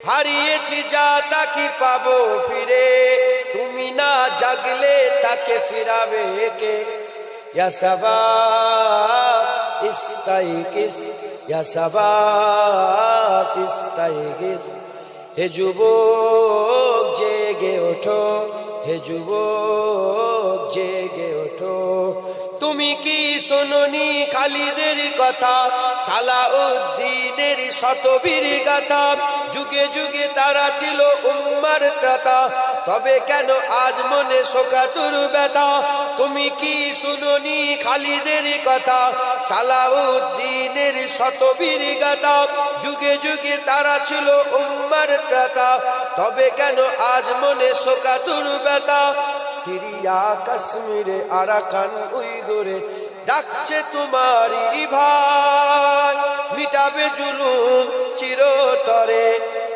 হারিয়েছি যা তা কি পাবো ফিরে, তুমি না জাগলে তাকে ফিরাবে কে? ইয়া শাবাব ইস্তাইকিস, ইয়া শাবাব ইস্তাইকিস। হে যুবক জেগে ওঠো, হে যুবক জেগে ওঠো। তুমি কি শোনোনি খালিদের কথা, সালাউদ্দিনের শতবীর গাথা? যুগে যুগে তারা ছিল উম্মার ত্রাতা, তবে কেন আজ মনে শোকাতুর ব্যথা? তুমি কি শুনোনি খালিদের কথা, সালাউদ্দিনের শতবীর গাথা? যুগে যুগে তারা ছিল উম্মার ত্রাতা, তবে কেন আজ মনে শোকাতুর ব্যথা? সিরিয়া কাশ্মীরে আরাকান উইগুরে ডাকছে তোমারই ভাই, মিটাবে জুলুম চিরতরে।